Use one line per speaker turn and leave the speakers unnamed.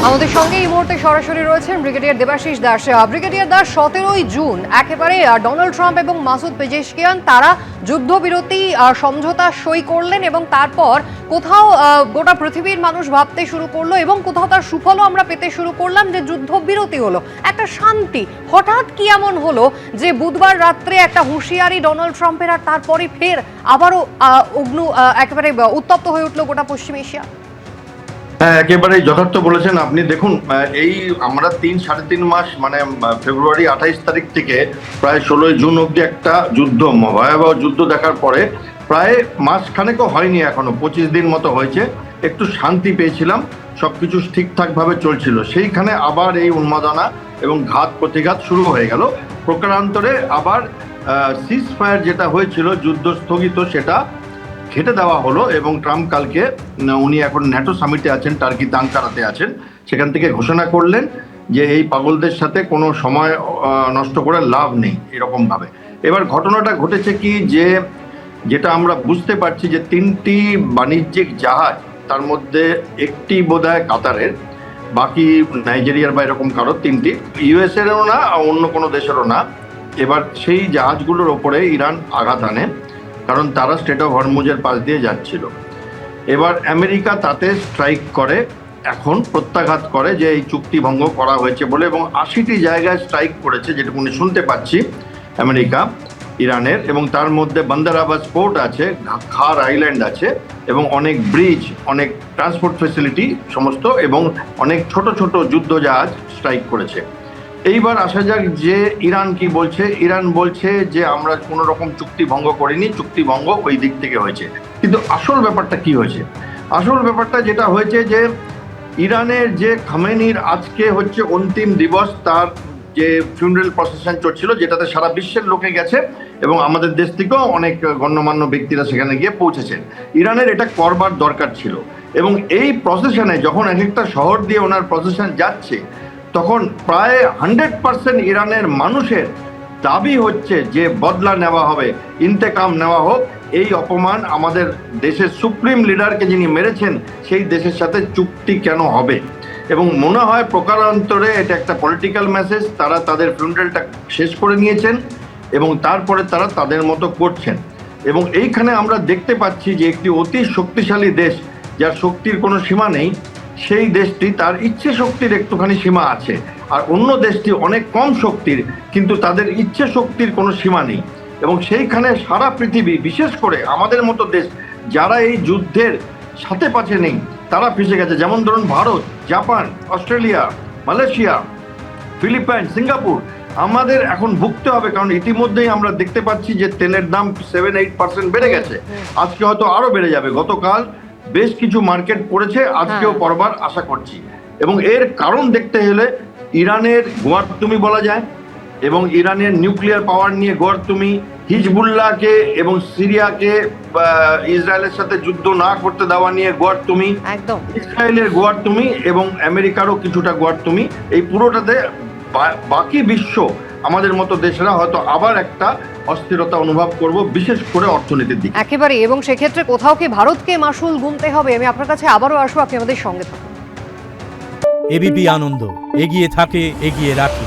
আমাদের সঙ্গে এই মুহূর্তে সরাসরি রয়েছেন ব্রিগেডিয়ার দেবাশিস দাস। ব্রিগেডিয়ার দাস, 17ই জুন একেবারে ডোনাল্ড ট্রাম্প এবং মাসুদ পেজেশকিয়ান তারা যুদ্ধবিরতি সমঝোতা সই করলেন এবং তারপর কোথাও গোটা পৃথিবীর মানুষ ভাবতে শুরু করলো এবং কোথাও তার সুফলও আমরা পেতে শুরু করলাম যে যুদ্ধবিরতি হলো, একটা শান্তি। হঠাৎ কি এমন হলো যে বুধবার রাত্রে একটা হুঁশিয়ারি ডোনাল্ড ট্রাম্পের, আর তারপরে ফের আবারও একেবারে উত্তপ্ত হয়ে উঠলো গোটা পশ্চিম এশিয়া?
হ্যাঁ, একেবারে যথার্থ বলেছেন আপনি। দেখুন, এই আমরা 3-3.5 মাস মানে ফেব্রুয়ারি 28 তারিখ থেকে প্রায় 16ই জুন অব্দি একটা যুদ্ধ, ভয়াবহ যুদ্ধ দেখার পরে প্রায় মাসখানেকও হয়নি, এখনো 25 দিন মতো হয়েছে, একটু শান্তি পেয়েছিলাম, সবকিছু ঠিকঠাকভাবে চলছিল। সেইখানে আবার এই উন্মাদনা এবং ঘাত প্রতিঘাত শুরু হয়ে গেল। প্রকারান্তরে আবার সিজ ফায়ার যেটা হয়েছিল, যুদ্ধ স্থগিত, সেটা ঘেটে দেওয়া হলো এবং ট্রাম্প কালকে, উনি এখন ন্যাটো সামিটে আছেন, টার্কিতে আঙ্কারাতে আছেন, সেখান থেকে ঘোষণা করলেন যে এই পাগলদের সাথে কোনো সময় নষ্ট করে লাভ নেই, এরকম ভাবে। এবার ঘটনাটা ঘটেছে কি, যে যেটা আমরা বুঝতে পারছি যে 3টি বাণিজ্যিক জাহাজ, তার মধ্যে একটি বোধহয় কাতারের, বাকি নাইজেরিয়ার বা এরকম কারো 3টি, ইউএস এরও না, অন্য কোনো দেশেরও না। এবার সেই জাহাজগুলোর ওপরে ইরান আঘাত আনে, কারণ তারা স্ট্রেট অফ হরমুজের পাশ দিয়ে যাচ্ছিল। এবার আমেরিকা তাতে স্ট্রাইক করে, এখন প্রত্যাঘাত করে যে এই চুক্তি ভঙ্গ করা হয়েছে বলে, এবং 80টি জায়গায় স্ট্রাইক করেছে যেটুকু শুনতে পাচ্ছি আমেরিকা ইরানের, এবং তার মধ্যে বান্দার আবাস পোর্ট আছে, খার আইল্যান্ড আছে, এবং অনেক ব্রিজ, অনেক ট্রান্সপোর্ট ফেসিলিটি সমস্ত, এবং অনেক ছোট ছোট যুদ্ধ জাহাজ স্ট্রাইক করেছে। এইবার আসা যাক যে ইরান কি বলছে। ইরান বলছে যে আমরা কোনো রকম চুক্তি ভঙ্গ করিনি, চুক্তি ভঙ্গ ওই দিক থেকে হয়েছে। কিন্তু আসল ব্যাপারটা কি হয়েছে? আসল ব্যাপারটা যেটা হয়েছে যে ইরানের যে খামেনির আজকে হচ্ছে অন্তিম দিবস, তার যে ফিউনারেল প্রসেশন চলছিল, যেটাতে সারা বিশ্বের লোকে গেছে এবং আমাদের দেশ থেকেও অনেক গণ্যমান্য ব্যক্তিরা সেখানে গিয়ে পৌঁছেছেন। ইরানের এটা করবার দরকার ছিল, এবং এই প্রসেশনে যখন এক একটা শহর দিয়ে ওনার প্রসেশন যাচ্ছে, তখন প্রায় 100% ইরানের মানুষের দাবি হচ্ছে যে বদলা নেওয়া হবে, ইন্তেকাম নেওয়া হোক। এই অপমান আমাদের দেশের সুপ্রিম লিডারকে যিনি মেরেছেন, সেই দেশের সাথে চুক্তি কেন হবে? এবং মনে হয় প্রকারান্তরে এটা একটা পলিটিক্যাল মেসেজ। তারা তাদের ফিউনারেলটা শেষ করে নিয়েছেন এবং তারপরে তারা তাদের মতো করছেন। এবং এইখানে আমরা দেখতে পাচ্ছি যে একটি অতি শক্তিশালী দেশ, যার শক্তির কোনো সীমা নেই, সেই দেশটি তার ইচ্ছে শক্তির একটুখানি সীমা আছে, আর অন্য দেশটি অনেক কম শক্তির, কিন্তু তাদের ইচ্ছে শক্তির কোনো সীমা নেই। এবং সেইখানে সারা পৃথিবী, বিশেষ করে আমাদের মতো দেশ যারা এই যুদ্ধের সাথে পাশে নেই, তারা ফেসে গেছে। যেমন ধরুন Bharat, Japan, Australia, Malaysia, Philippines, Singapore. আমাদের এখন ভুগতে হবে, কারণ ইতিমধ্যেই আমরা দেখতে পাচ্ছি যে তেলের দাম 7-8% বেড়ে গেছে, আজকে হয়তো আরো বেড়ে যাবে। গতকাল বেশ কিছু মার্কেট পড়েছে, আজকেও পড়বার আশা করছি। এবং এর কারণ দেখতে হলে ইরানের গোয়ার্তুমি বলা যায়, এবং ইরানের নিউক্লিয়ার পাওয়ার নিয়ে গোয়ার্তুমি, হিজবুল্লাহকে এবং সিরিয়াকে ইসরায়েলের সাথে যুদ্ধ না করতে দেওয়া নিয়ে গোয়ার্তুমি, ইসরায়েলের গোয়ার্তুমি, এবং আমেরিকারও কিছুটা গোয়ার্তুমি। এই পুরোটাতে বাকি বিশ্ব, আমাদের মতো দেশেরা হয়তো আবার একটা অস্থিরতা অনুভব করব, বিশেষ করে অর্থনীতির দিকে
একেবারে। এবং সেক্ষেত্রে কোথাও কি ভারতকে মাসুল গুনতে হবে? আমি আপনার কাছে আবারও আসবো, আপনি আমাদের সঙ্গে থাকুন।
এবিপি আনন্দ, এগিয়ে থাকে, এগিয়ে রাখে।